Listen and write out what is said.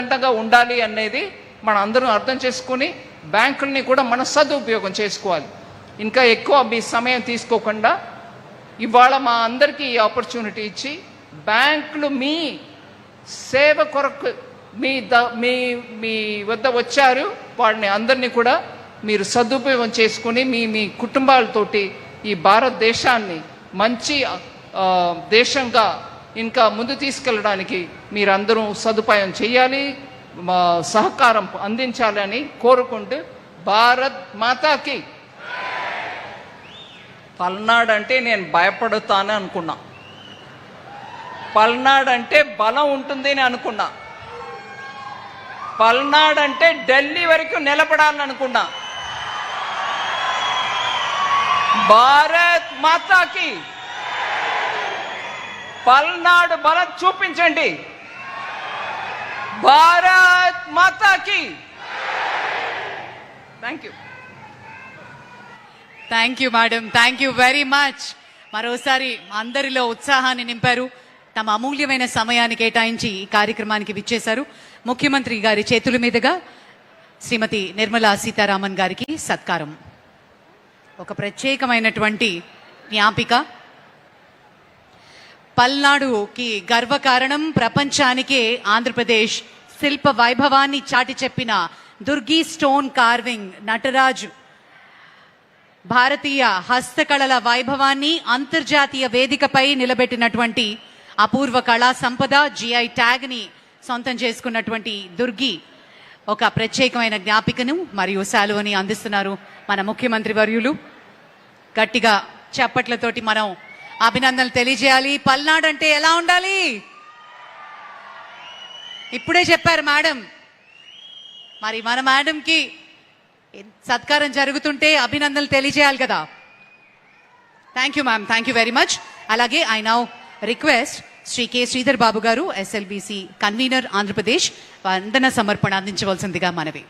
అండదండగా ఉండాలి అనేది మనం అందరం అర్థం చేసుకుని బ్యాంకుల్ని కూడా మన సదుపయోగం చేసుకోవాలి. ఇంకా ఎక్కువ మీ సమయం తీసుకోకుండా ఇవాళ మా అందరికీ ఈ ఆపర్చునిటీ ఇచ్చి బ్యాంకులు మీ సేవ కొరకు మీ మీ వద్ద వచ్చారు. వాడిని అందరినీ కూడా మీరు సదుపయోగం చేసుకుని మీ కుటుంబాలతోటి ఈ భారతదేశాన్ని మంచి దేశంగా ఇంకా ముందు తీసుకెళ్ళడానికి మీరందరూ సదుపాయం చేయాలి, సహకారం అందించాలని కోరుకుంటూ భారత్ మాతాకి. పల్నాడు అంటే నేను భయపడుతాను అనుకున్నా, పల్నాడు అంటే బలం ఉంటుంది అని అనుకున్నా, పల్నాడు అంటే ఢిల్లీ వరకు నిలబడాలని అనుకున్నా. భారత్ మాతాకి. పల్నాడు బలం చూపించండి. భారత్ మాతాకి. Thank you. Thank you madam, thank you very much. మరోసారి అందరిలో ఉత్సాహాన్ని నింపారు. తమ అమూల్యమైన సమయాన్ని కేటాయించి ఈ కార్యక్రమానికి విచ్చేశారు. ముఖ్యమంత్రి గారి చేతుల మీదుగా శ్రీమతి నిర్మలా సీతారామన్ గారికి సత్కారం. ఒక ప్రత్యేకమైనటువంటి జ్ఞాపిక. పల్నాడుకి గర్వకారణం, ప్రపంచానికే ఆంధ్రప్రదేశ్ శిల్ప వైభవాన్ని చాటి చెప్పిన దుర్గి స్టోన్ కార్వింగ్ నటరాజు భారతీయ హస్తకళల వైభవాన్ని అంతర్జాతీయ వేదికపై నిలబెట్టినటువంటి అపూర్వ కళా సంపద, జిఐ ట్యాగ్ని సొంతం చేసుకున్నటువంటి దుర్గి ఒక ప్రత్యేకమైన జ్ఞాపికను మరియు శాలువని అందిస్తున్నారు మన ముఖ్యమంత్రి వర్యులు. గట్టిగా చప్పట్లతోటి మనం అభినందనలు తెలియజేయాలి. పల్నాడు అంటే ఎలా ఉండాలి? ఇప్పుడే చెప్పారు మేడం. మరి మన మేడంకి సత్కారం జరుగుతుంటే అభినందనలు తెలియజేయాలి కదా. Thank you ma'am, thank you very much. అలాగే I now request Shri K Sridhar Babu garu, SLBC convener Andhra Pradesh, వందన సమర్పణ అందించవలసిందిగా మనవి.